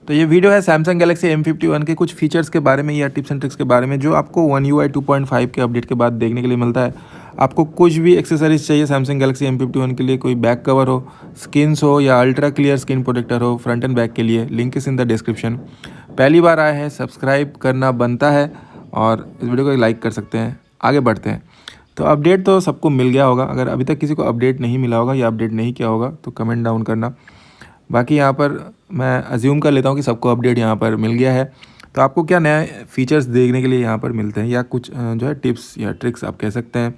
तो ये वीडियो है सैमसंग गैलेक्सी M51 के कुछ फीचर्स के बारे में या टिप्स एंड ट्रिक्स के बारे में जो आपको One UI 2.5 के अपडेट के बाद देखने के लिए मिलता है। आपको कुछ भी एक्सेसरीज चाहिए सैमसंग गैलेक्सी M51 के लिए, कोई बैक कवर हो, स्किन्स हो या अल्ट्रा क्लियर स्किन प्रोटेक्टर हो फ्रंट एंड बैक के लिए, link is in the description. पहली बार आए हैं सब्सक्राइब करना बनता है और इस वीडियो को लाइक कर सकते हैं। आगे बढ़ते हैं। तो अपडेट तो सबको मिल गया होगा, अगर अभी तक किसी को अपडेट नहीं मिला होगा या अपडेट नहीं किया होगा तो कमेंट डाउन करना। बाकी यहाँ पर मैं अज्यूम कर लेता हूँ कि सबको अपडेट यहाँ पर मिल गया है। तो आपको क्या नया फीचर्स देखने के लिए यहाँ पर मिलते हैं या कुछ जो है टिप्स या ट्रिक्स आप कह सकते हैं।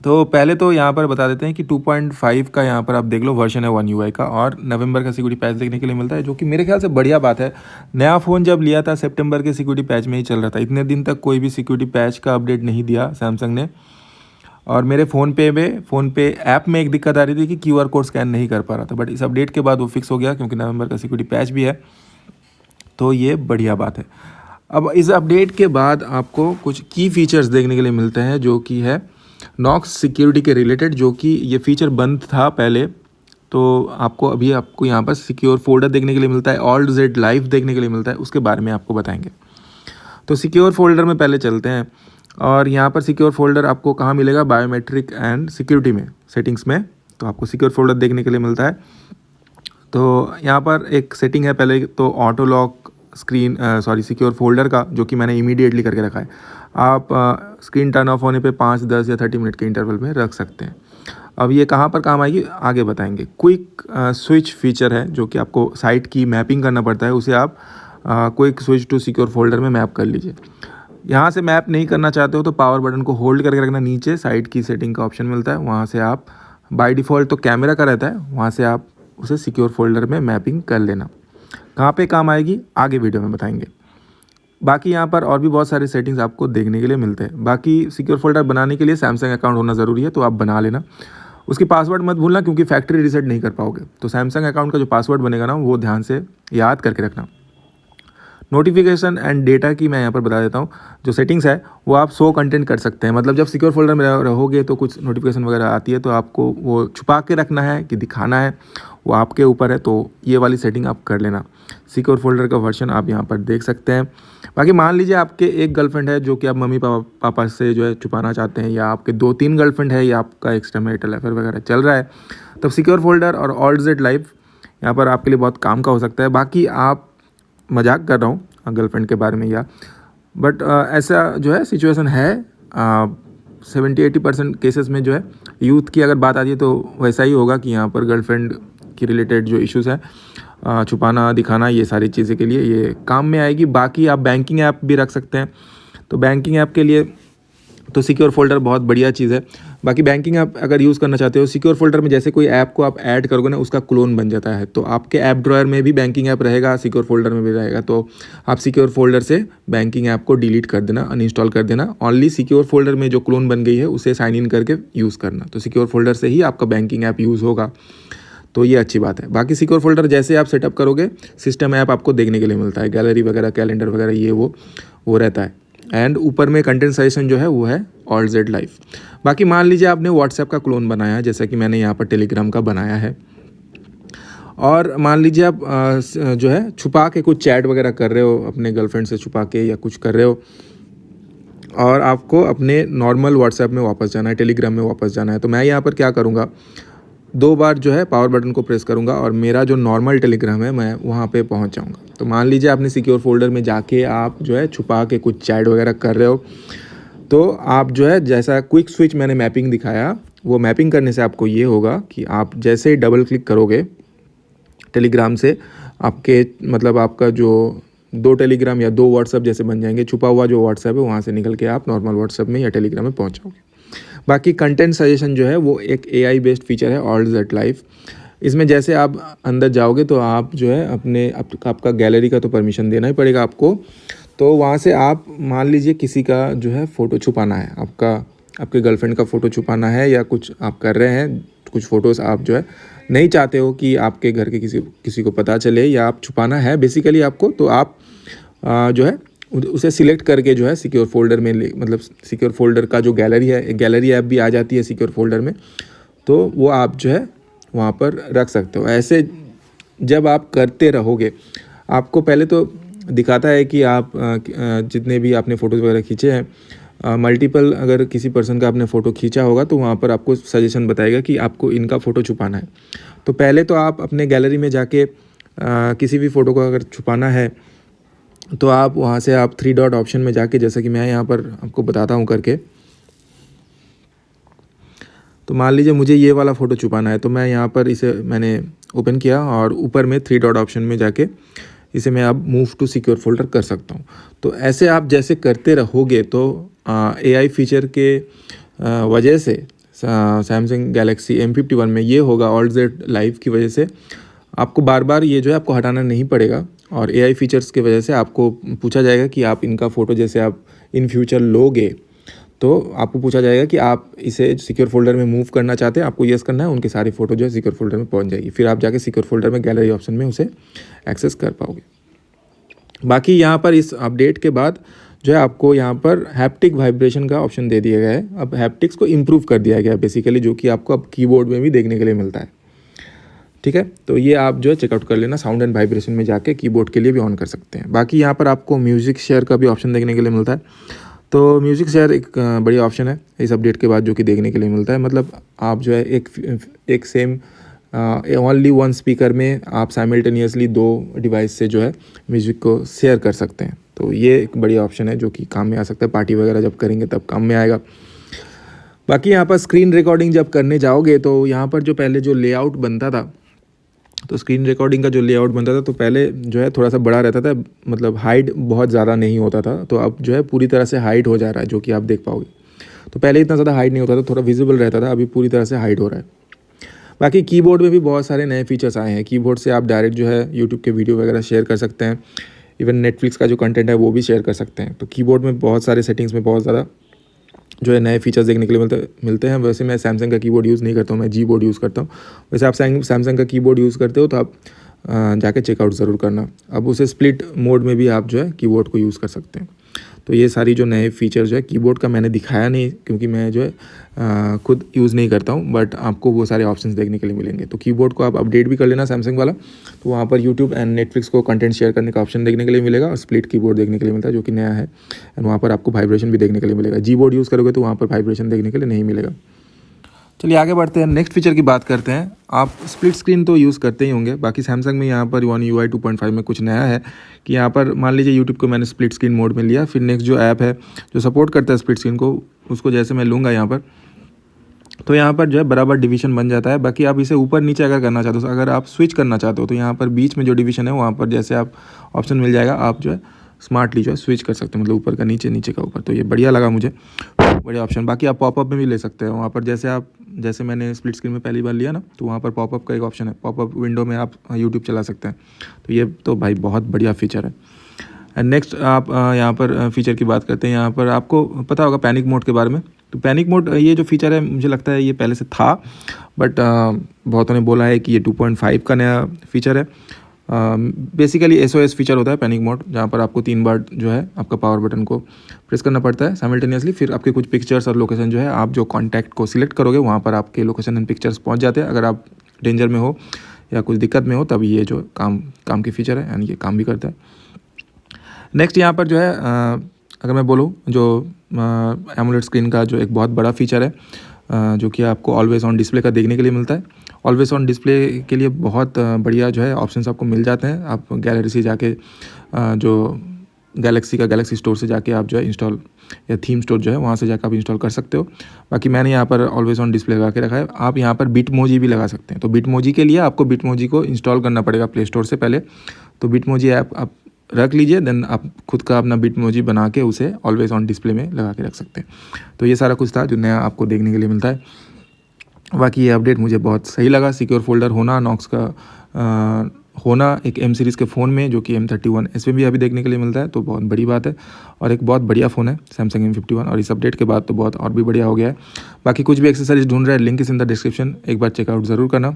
तो पहले तो यहाँ पर बता देते हैं कि 2.5 का यहाँ पर आप देख लो वर्जन है One UI का, और नवंबर का सिक्योरिटी पैच देखने के लिए मिलता है, जो कि मेरे ख्याल से बढ़िया बात है। नया फ़ोन जब लिया था सितंबर के सिक्योरिटी पैच में ही चल रहा था, इतने दिन तक कोई भी सिक्योरिटी पैच का अपडेट नहीं दिया सैमसंग ने। और मेरे फ़ोन पे ऐप में एक दिक्कत आ रही थी कि QR कोड स्कैन नहीं कर पा रहा था, बट इस अपडेट के बाद वो फिक्स हो गया क्योंकि नवंबर का सिक्योरिटी पैच भी है, तो ये बढ़िया बात है। अब इस अपडेट के बाद आपको कुछ की फ़ीचर्स देखने के लिए मिलते हैं जो कि है नॉक्स सिक्योरिटी के रिलेटेड, जो कि ये फ़ीचर बंद था पहले। तो आपको यहाँ पर सिक्योर फोल्डर देखने के लिए मिलता है, AltZ लाइव देखने के लिए मिलता है, उसके बारे में आपको बताएंगे। तो सिक्योर फोल्डर में पहले चलते हैं, और यहाँ पर सिक्योर फोल्डर आपको कहाँ मिलेगा, बायोमेट्रिक एंड सिक्योरिटी में, सेटिंग्स में। तो आपको सिक्योर फोल्डर देखने के लिए मिलता है। तो यहाँ पर एक सेटिंग है पहले तो ऑटो लॉक सिक्योर फोल्डर का, जो कि मैंने इमीडिएटली करके रखा है। आप स्क्रीन टर्न ऑफ होने पे 5, 10 या 30 मिनट के इंटरवल में रख सकते हैं। अब ये कहाँ पर काम आएगी आगे बताएंगे। क्विक स्विच फीचर है जो कि आपको साइट की मैपिंग करना पड़ता है, उसे आप quick switch to secure folder में मैप कर लीजिए। यहाँ से मैप नहीं करना चाहते हो तो पावर बटन को होल्ड करके रखना, नीचे साइट की सेटिंग का ऑप्शन मिलता है, वहाँ से आप बाय डिफ़ॉल्ट तो कैमरा का रहता है, वहाँ से आप उसे सिक्योर फोल्डर में मैपिंग कर लेना। कहाँ पे काम आएगी आगे वीडियो में बताएंगे। बाकी यहाँ पर और भी बहुत सारे सेटिंग्स आपको देखने के लिए मिलते हैं। बाकी सिक्योर फोल्डर बनाने के लिए सैमसंग अकाउंट होना ज़रूरी है, तो आप बना लेना। उसकी पासवर्ड मत भूलना क्योंकि फैक्ट्री रीसेट नहीं कर पाओगे, तो सैमसंग अकाउंट का जो पासवर्ड बनेगा ना वो ध्यान से याद करके रखना। नोटिफिकेशन एंड डेटा की मैं यहाँ पर बता देता हूँ, जो सेटिंग्स है वो आप शो कंटेंट कर सकते हैं। मतलब जब सिक्योर फोल्डर में रहोगे तो कुछ नोटिफिकेशन वगैरह आती है, तो आपको वो छुपा के रखना है कि दिखाना है, वो आपके ऊपर है। तो ये वाली सेटिंग आप कर लेना। सिक्योर फोल्डर का वर्जन आप यहाँ पर देख सकते हैं। बाकी मान लीजिए आपके एक गर्लफ्रेंड है जो कि आप मम्मी पापा से जो है छुपाना चाहते हैं, या आपके 2-3 गर्लफ्रेंड है, या आपका एक्स्ट्रा मैरिटल अफेयर वगैरह चल रहा है, तब सिक्योर फोल्डर और AltZ लाइव यहाँ पर आपके लिए बहुत काम का हो सकता है। बाकी आप मजाक कर रहा हूँ गर्लफ्रेंड के बारे में या, बट ऐसा जो है सिचुएशन है 70-80% केसेस में जो है यूथ की अगर बात आती है तो वैसा ही होगा कि यहाँ पर गर्लफ्रेंड की रिलेटेड जो इश्यूज़ है छुपाना दिखाना, ये सारी चीज़ें के लिए ये काम में आएगी। बाकी आप बैंकिंग ऐप भी रख सकते हैं, तो बैंकिंग ऐप के लिए तो सिक्योर फोल्डर बहुत बढ़िया चीज़ है। बाकी बैंकिंग ऐप अगर यूज़ करना चाहते हो, सिक्योर फोल्डर में जैसे कोई ऐप को आप ऐड करोगे ना उसका क्लोन बन जाता है, तो आपके ऐप ड्रॉयर में भी बैंकिंग ऐप रहेगा, सिक्योर फोल्डर में भी रहेगा। तो आप सिक्योर फोल्डर से बैंकिंग ऐप को डिलीट कर देना, अनइंस्टॉल कर देना, ओनली सिक्योर फोल्डर में जो क्लोन बन गई है उसे साइन इन करके यूज़ करना। तो सिक्योर फोल्डर से ही आपका बैंकिंग ऐप यूज़ होगा, तो ये अच्छी बात है। बाकी सिक्योर फोल्डर जैसे आप सेटअप करोगे सिस्टम ऐप आपको देखने के लिए मिलता है, गैलरी वगैरह, कैलेंडर वगैरह, ये वो रहता है। एंड ऊपर में कंटेंट सजेशन जो है वो है AltZ लाइव। बाकी मान लीजिए आपने व्हाट्सएप का क्लोन बनाया है, जैसा कि मैंने यहाँ पर टेलीग्राम का बनाया है, और मान लीजिए आप जो है छुपा के कुछ चैट वगैरह कर रहे हो अपने गर्लफ्रेंड से छुपा के या कुछ कर रहे हो, और आपको अपने नॉर्मल व्हाट्सएप में वापस जाना है, टेलीग्राम में वापस जाना है। तो मैं यहाँ पर क्या करूँगा, 2 बार जो है पावर बटन को प्रेस करूँगा और मेरा जो नॉर्मल टेलीग्राम है मैं वहाँ पे पहुँच जाऊँगा। तो मान लीजिए आपने सिक्योर फोल्डर में जाके आप जो है छुपा के कुछ चैट वगैरह कर रहे हो, तो आप जो है जैसा क्विक स्विच मैंने मैपिंग दिखाया, वो मैपिंग करने से आपको ये होगा कि आप जैसे ही डबल क्लिक करोगे टेलीग्राम से, आपके मतलब आपका जो 2 टेलीग्राम या 2 व्हाट्सएप जैसे बन जाएंगे, छुपा हुआ जो व्हाट्सएप है वहाँ से निकल के आप नॉर्मल व्हाट्सएप में या टेलीग्राम में पहुँच जाओगे। बाकी कंटेंट सजेशन जो है वो एक AI बेस्ड फीचर है AltZ लाइव। इसमें जैसे आप अंदर जाओगे तो आप जो है आपका गैलरी का तो परमिशन देना ही पड़ेगा आपको। तो वहाँ से आप मान लीजिए किसी का जो है फ़ोटो छुपाना है, आपके गर्लफ्रेंड का फ़ोटो छुपाना है, या कुछ आप कर रहे हैं, कुछ फ़ोटोज़ आप जो है नहीं चाहते हो कि आपके घर के किसी को पता चले, या आप छुपाना है बेसिकली आपको, तो आप जो है उसे सिलेक्ट करके जो है सिक्योर फोल्डर में मतलब सिक्योर फोल्डर का जो गैलरी है, गैलरी ऐप भी आ जाती है सिक्योर फोल्डर में, तो वो आप जो है वहाँ पर रख सकते हो। ऐसे जब आप करते रहोगे, आपको पहले तो दिखाता है कि आप जितने भी आपने फ़ोटोज़ वगैरह खींचे हैं, मल्टीपल अगर किसी पर्सन का आपने फ़ोटो खींचा होगा तो वहाँ पर आपको सजेशन बताएगा कि आपको इनका फ़ोटो छुपाना है। तो पहले तो आप अपने गैलरी में जाके किसी भी फ़ोटो को अगर छुपाना है तो आप वहाँ से आप 3 डॉट ऑप्शन में जाके, जैसा कि मैं यहाँ पर आपको बताता हूँ करके, तो मान लीजिए मुझे ये वाला फ़ोटो छुपाना है, तो मैं यहाँ पर इसे मैंने ओपन किया और ऊपर में 3 डॉट ऑप्शन में जाके इसे मैं अब मूव टू सिक्योर फोल्डर कर सकता हूँ। तो ऐसे आप जैसे करते रहोगे तो AI फीचर के वजह से सैमसंग गैलेक्सी M51 में ये होगा, ऑलजेड लाइव की वजह से आपको बार बार ये जो है आपको हटाना नहीं पड़ेगा। और AI फीचर्स की वजह से आपको पूछा जाएगा कि आप इनका फ़ोटो जैसे आप इन फ्यूचर लोगे तो आपको पूछा जाएगा कि आप इसे सिक्योर फोल्डर में मूव करना चाहते हैं, आपको यस करना है, उनके सारी फ़ोटो जो है सिक्योर फोल्डर में पहुंच जाएगी। फिर आप जाके सिक्योर फोल्डर में गैलरी ऑप्शन में उसे एक्सेस कर पाओगे। बाकी यहाँ पर इस अपडेट के बाद जो है आपको यहाँ पर हैप्टिक वाइब्रेशन का ऑप्शन दे दिया गया है। अब हैप्टिक्स को इम्प्रूव कर दिया गया है बेसिकली, जो कि आपको अब कीबोर्ड में भी देखने के लिए मिलता है। ठीक है, तो ये आप जो है चेकआउट कर लेना, साउंड एंड वाइब्रेशन में जाके कीबोर्ड के लिए भी ऑन कर सकते हैं। बाकी यहाँ पर आपको म्यूज़िक शेयर का भी ऑप्शन देखने के लिए मिलता है। तो म्यूज़िक शेयर एक बढ़िया ऑप्शन है इस अपडेट के बाद जो कि देखने के लिए मिलता है। मतलब आप जो है एक सेम ओनली वन स्पीकर में आप साइमल्टेनियसली 2 डिवाइस से जो है म्यूज़िक को शेयर कर सकते हैं। तो ये एक बढ़िया ऑप्शन है जो कि काम में आ सकता है, पार्टी वगैरह जब करेंगे तब काम में आएगा। बाकी यहाँ पर स्क्रीन रिकॉर्डिंग जब करने जाओगे तो यहाँ पर जो पहले जो लेआउट बनता था, तो स्क्रीन रिकॉर्डिंग का जो लेआउट बनता था तो पहले जो है थोड़ा सा बड़ा रहता था, मतलब हाइट बहुत ज़्यादा नहीं होता था। तो अब जो है पूरी तरह से हाइट हो जा रहा है, जो कि आप देख पाओगे। तो पहले इतना ज़्यादा हाइट नहीं होता था, थोड़ा विजिबल रहता था, अभी पूरी तरह से हाइट हो रहा है। बाकी कीबोर्ड में भी बहुत सारे नए फीचर्स आए हैं। कीबोर्ड से आप डायरेक्ट जो है यूट्यूब के वीडियो वगैरह शेयर कर सकते हैं, इवन नेटफ्लिक्स का जो कंटेंट है वो भी शेयर कर सकते हैं। तो कीबोर्ड में बहुत सारे सेटिंग्स में बहुत ज़्यादा जो है नए फीचर्स देखने के लिए मिलते हैं। वैसे मैं सैमसंग का कीबोर्ड यूज़ नहीं करता हूँ, मैं जी बोर्ड यूज़ करता हूँ। वैसे आप सैमसंग का कीबोर्ड यूज़ करते हो तो आप जाके चेकआउट ज़रूर करना। अब उसे स्प्लिट मोड में भी आप जो है कीबोर्ड को यूज़ कर सकते हैं। तो ये सारी जो नए फीचर जो है कीबोर्ड का मैंने दिखाया नहीं, क्योंकि मैं जो है खुद यूज़ नहीं करता हूँ, बट आपको वो सारे ऑप्शंस देखने के लिए मिलेंगे। तो कीबोर्ड को आप अपडेट भी कर लेना सैमसंग वाला, तो वहाँ पर यूट्यूब एंड नेटफ्लिक्स को कंटेंट शेयर करने का ऑप्शन देखने के लिए मिलेगा, और स्प्लिट कीबोर्ड देखने के लिए मिलता है जो कि नया है। एंड वहाँ पर आपको वाइब्रेशन भी देखने के लिए मिलेगा। जी बोर्ड यूज़ करोगे तो वहाँ पर वाइब्रेशन देखने के लिए नहीं मिलेगा। चलिए आगे बढ़ते हैं, नेक्स्ट फीचर की बात करते हैं। आप स्प्लिट स्क्रीन तो यूज़ करते ही होंगे। बाकी सैमसंग में यहाँ पर One UI 2.5 में कुछ नया है कि यहाँ पर मान लीजिए यूट्यूब को मैंने स्प्लिट स्क्रीन मोड में लिया, फिर नेक्स्ट जो ऐप है जो सपोर्ट करता है स्प्लिट स्क्रीन को, उसको जैसे मैं लूँगा यहाँ पर, तो यहाँ पर जो है बराबर डिवीजन बन जाता है। बाकी आप इसे ऊपर नीचे अगर करना चाहते हो, अगर आप स्विच करना चाहते हो तो यहाँ पर बीच में जो डिवीजन है वहाँ पर जैसे आप ऑप्शन मिल जाएगा, आप जो है स्मार्टली जो है स्विच कर सकते हैं, मतलब ऊपर का नीचे, नीचे का ऊपर। तो ये बढ़िया लगा मुझे, बढ़िया ऑप्शन। बाकी आप पॉपअप में भी ले सकते हैं, वहाँ पर जैसे मैंने स्प्लिट स्क्रीन में पहली बार लिया ना, तो वहाँ पर पॉपअप का एक ऑप्शन है, पॉपअप विंडो में आप यूट्यूब चला सकते हैं। तो ये तो भाई बहुत बढ़िया फीचर है। एंड नेक्स्ट आप यहाँ पर फीचर की बात करते हैं। यहाँ पर आपको पता होगा पैनिक मोड के बारे में। तो पैनिक मोड ये जो फीचर है, मुझे लगता है ये पहले से था, बट बहुतों ने बोला है कि ये 2.5 का नया फीचर है। बेसिकली SOS फीचर होता है पैनिक मोड, जहाँ पर आपको 3 बार जो है आपका पावर बटन को प्रेस करना पड़ता है साइमल्टेनियसली। फिर आपके कुछ पिक्चर्स और लोकेशन जो है, आप जो कॉन्टैक्ट को सिलेक्ट करोगे वहाँ पर आपके लोकेशन एंड पिक्चर्स पहुँच जाते हैं। अगर आप डेंजर में हो या कुछ दिक्कत में हो तब ये जो काम की फीचर है, एंड ये काम भी करता है। नेक्स्ट यहाँ पर जो है अगर मैं बोलूँ, जो एमुलेट स्क्रीन का जो एक बहुत बड़ा फीचर है, जो कि आपको ऑलवेज ऑन डिस्प्ले का देखने के लिए मिलता है। ऑलवेज ऑन डिस्प्ले के लिए बहुत बढ़िया जो है ऑप्शंस आपको मिल जाते हैं। आप गैलरी से जाके जो गैलेक्सी स्टोर से जाके आप जो है इंस्टॉल, या थीम स्टोर जो है वहाँ से जाकर आप इंस्टॉल कर सकते हो। बाकी मैंने यहाँ पर ऑलवेज ऑन डिस्प्ले लगा के रखा है। आप यहाँ पर बिटमोजी भी लगा सकते हैं। तो बिटमोजी के लिए आपको बिटमोजी को इंस्टॉल करना पड़ेगा प्ले स्टोर से पहले। तो बिटमोजी ऐप आप रख लीजिए, देन आप खुद का अपना बिटमोजी बना के उसे ऑलवेज ऑन डिस्प्ले में लगा के रख सकते हैं। तो ये सारा कुछ था जो नया आपको देखने के लिए मिलता है। बाकी ये अपडेट मुझे बहुत सही लगा। सिक्योर फोल्डर होना, नॉक्स का होना एक M सीरीज़ के फ़ोन में, जो कि M31 इसमें भी अभी देखने के लिए मिलता है, तो बहुत बड़ी बात है। और एक बहुत बढ़िया फ़ोन है सैमसंग M51, और इस अपडेट के बाद तो बहुत और भी बढ़िया हो गया है। बाकी कुछ भी एक्सेसरीज ढूंढ रहे हैं, link is in the description, एक बार चेकआउट ज़रूर करना।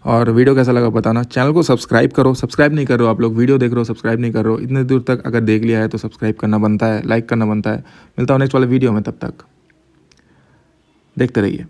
और वीडियो कैसा लगा बताना। चैनल को सब्सक्राइब करो, सब्सक्राइब नहीं कर रहे हो आप लोग, वीडियो देख रहे हो सब्सक्राइब नहीं कर रहे हो, इतने दूर तक अगर देख लिया है तो सब्सक्राइब करना बनता है, लाइक करना बनता है। मिलता हूँ नेक्स्ट वाले वीडियो में, तब तक देखते रहिए।